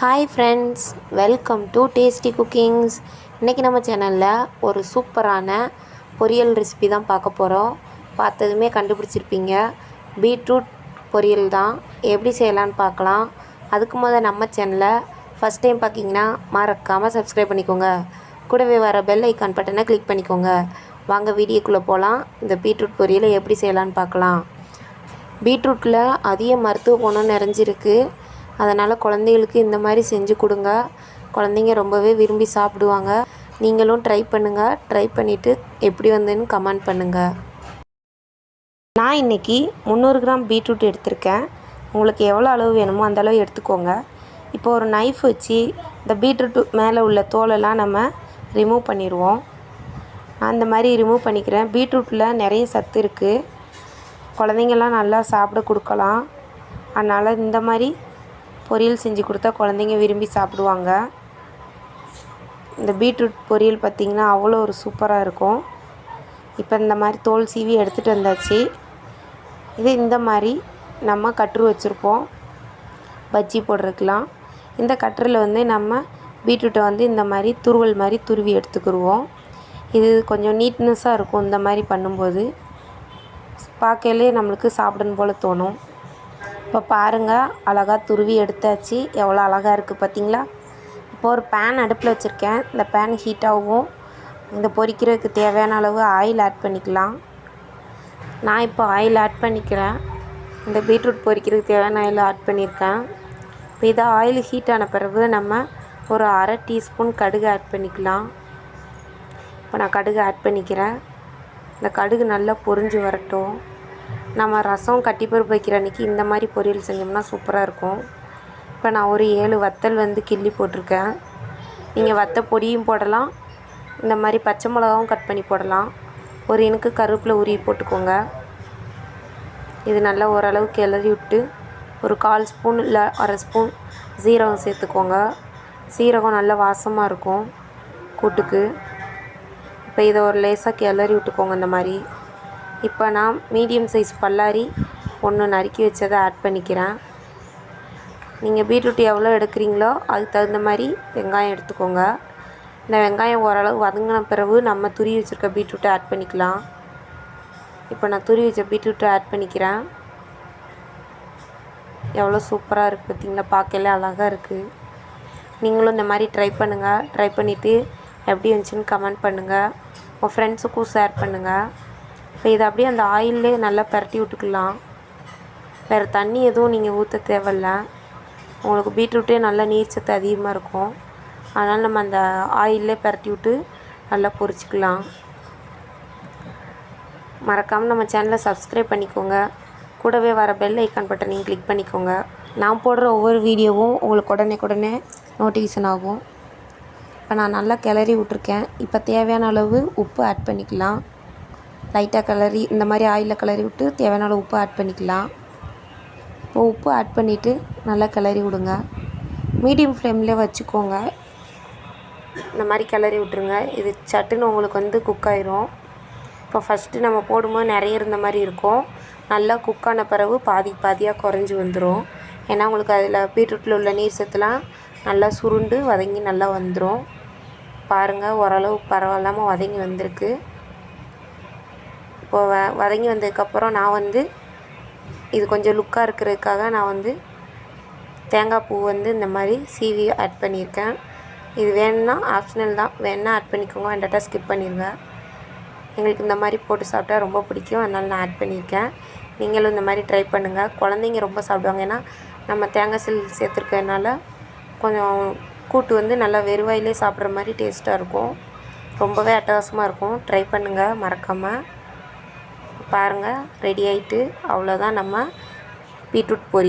Hi friends, welcome to tasty cookings. இன்றைக்கி நம்ம சேனலில் ஒரு சூப்பரான பொரியல் ரெசிபி தான் பார்க்க போகிறோம். பார்த்ததுமே கண்டுபிடிச்சிருப்பீங்க, பீட்ரூட் பொரியல் தான். எப்படி செய்யலான்னு பார்க்கலாம். அதுக்கு நம்ம சேனலை ஃபஸ்ட் டைம் பார்க்கிங்கன்னா மறக்காமல் சப்ஸ்கிரைப் பண்ணிக்கோங்க. கூடவே வர பெல் ஐக்கான் பட்டனை கிளிக் பண்ணிக்கோங்க. வாங்க வீடியோக்குள்ளே போகலாம். இந்த பீட்ரூட் பொரியலை எப்படி செய்யலான்னு பார்க்கலாம். பீட்ரூட்டில் அதிக மருத்துவ குணம் நிறைஞ்சிருக்கு. அதனால் குழந்தைகளுக்கு இந்த மாதிரி செஞ்சு கொடுங்க. குழந்தைங்க ரொம்பவே விரும்பி சாப்பிடுவாங்க. நீங்களும் ட்ரை பண்ணுங்கள். ட்ரை பண்ணிவிட்டு எப்படி வந்ததுன்னு கமெண்ட் பண்ணுங்கள். நான் இன்றைக்கி 300 கிராம் பீட்ரூட் எடுத்திருக்கேன். உங்களுக்கு எவ்வளோ அளவு வேணுமோ அந்த அளவு எடுத்துக்கோங்க. இப்போ ஒரு நைஃப் வச்சு இந்த பீட்ரூட் மேலே உள்ள தோலெல்லாம் நம்ம ரிமூவ் பண்ணிடுவோம். நான் இந்த மாதிரி ரிமூவ் பண்ணிக்கிறேன். பீட்ரூட்டில் நிறைய சத்து இருக்குது. குழந்தைங்கள்லாம் நல்லா சாப்பிட கொடுக்கலாம். அதனால் இந்த மாதிரி பொரியல் செஞ்சு கொடுத்தா குழந்தைங்க விரும்பி சாப்பிடுவாங்க. இந்த பீட்ரூட் பொரியல் பார்த்திங்கன்னா அவ்வளோ ஒரு சூப்பராக இருக்கும். இப்போ இந்த மாதிரி தோல் சீவி எடுத்துகிட்டு வந்தாச்சு. இது இந்த மாதிரி நம்ம கட்ரு வச்சுருப்போம் பஜ்ஜி போடுறதுக்கெலாம். இந்த கட்டரில் நம்ம பீட்ரூட்டை இந்த மாதிரி துருவல் மாதிரி துருவி எடுத்துக்கிடுவோம். இது கொஞ்சம் நீட்னஸாக இருக்கும். இந்த மாதிரி பண்ணும்போது பார்க்கலே நம்மளுக்கு சாப்பிடணும் போல் தோணும். இப்போ பாருங்கள், அழகாக துருவி எடுத்தாச்சு. எவ்வளோ அழகாக இருக்குது பார்த்திங்களா. இப்போ ஒரு பேன் அடுப்பில் வச்சுருக்கேன். இந்த பேன் ஹீட் ஆகும். இந்த பொரிக்கிறதுக்கு தேவையான அளவு ஆயில் ஆட் பண்ணிக்கலாம். நான் இப்போ ஆயில் ஆட் பண்ணிக்கிறேன். இந்த பீட்ரூட் பொரிக்கிறதுக்கு தேவையான ஆயில் ஆட் பண்ணியிருக்கேன். இப்போ இதை ஆயில் ஹீட் ஆன பிறகு நம்ம ஒரு அரை டீஸ்பூன் கடுகு ஆட் பண்ணிக்கலாம். இப்போ நான் கடுகு ஆட் பண்ணிக்கிறேன். இந்த கடுகு நல்லா பொரிஞ்சு வரட்டும். நம்ம ரசம் கட்டிப்பருப்பு வைக்கிற அன்றைக்கி இந்த மாதிரி பொரியல் செஞ்சோம்னா சூப்பராக இருக்கும். இப்போ நான் ஒரு 7 வத்தல் கிள்ளி போட்டிருக்கேன். நீங்கள் வத்த பொடியும் போடலாம். இந்த மாதிரி பச்சை மிளகாவும் கட் பண்ணி போடலாம். ஒரு இனுக்கு கருவேப்பிலை உருவி போட்டுக்கோங்க. இது நல்லா ஓரளவு கிளறி விட்டு ஒரு 1/4 ஸ்பூன் இல்லை அரை ஸ்பூன் சீரகம் சேர்த்துக்கோங்க. சீரகம் நல்லா வாசமாக இருக்கும் கூட்டுக்கு. இப்போ இதை ஒரு லேசாக கிளறி விட்டுக்கோங்க இந்த மாதிரி. இப்போ நான் மீடியம் சைஸ் பல்லாரி ஒன்று நறுக்கி வச்சதை ஆட் பண்ணிக்கிறேன். நீங்கள் பீட்ரூட் எவ்வளோ எடுக்கிறீங்களோ அதுக்கு தகுந்த மாதிரி வெங்காயம் எடுத்துக்கோங்க. இந்த வெங்காயம் ஓரளவு வதங்கின பிறகு நம்ம துருவி வச்சுருக்க பீட்ரூட்டை ஆட் பண்ணிக்கலாம். இப்போ நான் துருவி வச்ச பீட்ரூட்டை ஆட் பண்ணிக்கிறேன். எவ்வளோ சூப்பராக இருக்குது பார்த்திங்களா. பார்க்கல அழகாக இருக்குது. நீங்களும் இந்த மாதிரி ட்ரை பண்ணுங்கள். ட்ரை பண்ணிவிட்டு எப்படி இருந்துச்சுன்னு கமெண்ட் பண்ணுங்கள். உங்கள் ஃப்ரெண்ட்ஸுக்கும் ஷேர் பண்ணுங்கள். இப்போ இதை அப்படியே அந்த ஆயிலே நல்லா பரட்டி விட்டுக்கலாம். வேறு தண்ணி எதுவும் நீங்கள் ஊற்ற தேவையில்ல. உங்களுக்கு பீட்ரூட்டே நல்லா நீர் சத்து அதிகமாக இருக்கும். அதனால் நம்ம அந்த ஆயிலே பரட்டி விட்டு நல்லா பொரிச்சிக்கலாம். மறக்காமல் நம்ம சேனலை சப்ஸ்கிரைப் பண்ணிக்கோங்க. கூடவே வர பெல் ஐக்கான் பட்டனையும் கிளிக் பண்ணிக்கோங்க. நான் போடுற ஒவ்வொரு வீடியோவும் உங்களுக்கு உடனே நோட்டிஃபிகேஷன் ஆகும். இப்போ நான் நல்லா கிளறி விட்ருக்கேன். இப்போ தேவையான அளவு உப்பு ஆட் பண்ணிக்கலாம். லைட்டாக கிளறி இந்த மாதிரி ஆயிலில் கிளறி விட்டு தேவையான அளவு உப்பு ஆட் பண்ணிக்கலாம். இப்போ உப்பு ஆட் பண்ணிவிட்டு நல்லா கிளறி விடுங்க. மீடியம் ஃப்ளேம்லேயே வச்சுக்கோங்க. இந்த மாதிரி கிளறி விட்ருங்க. இது சட்டுன்னு உங்களுக்கு குக் ஆயிரும். இப்போ ஃபஸ்ட்டு நம்ம போடும்போது நிறைய இருந்த மாதிரி இருக்கும். நல்லா குக்கான பிறகு பாதியாக குறைஞ்சி வந்துடும். ஏன்னா உங்களுக்கு அதில் பீட்ரூட்டில் உள்ள நீர் சத்துலாம் நல்லா சுருண்டு வதங்கி நல்லா வந்துடும். பாருங்கள், ஓரளவு பரவாயில்லாமல் வதங்கி வந்திருக்கு. இப்போது வதங்கி வந்ததுக்கப்புறம் நான் இது கொஞ்சம் லுக்காக இருக்கிறதுக்காக நான் தேங்காய் பூ இந்த மாதிரி சீவி ஆட் பண்ணியிருக்கேன். இது வேணும்னா ஆப்ஷனல் தான். வேணுன்னா ஆட் பண்ணிக்கோங்க, வேண்டாட்டா ஸ்கிப் பண்ணிடுங்க. எங்களுக்கு இந்த மாதிரி போட்டு சாப்பிட்டா ரொம்ப பிடிக்கும். அதனால் நான் ஆட் பண்ணியிருக்கேன். நீங்களும் இந்த மாதிரி ட்ரை பண்ணுங்கள். குழந்தைங்க ரொம்ப சாப்பிடுவாங்க. ஏன்னா நம்ம தேங்காய் சில் சேர்த்துருக்கறதுனால கொஞ்சம் கூட்டு நல்லா வெறுவாயிலே சாப்பிட்ற மாதிரி டேஸ்ட்டாக இருக்கும். ரொம்பவே அட்டகாசமாக இருக்கும். ட்ரை பண்ணுங்கள் மறக்காமல். பாருங்கள், ரெடி ஆகிட்டு. அவ்வளோதான் நம்ம பீட்ரூட் பொரியல்.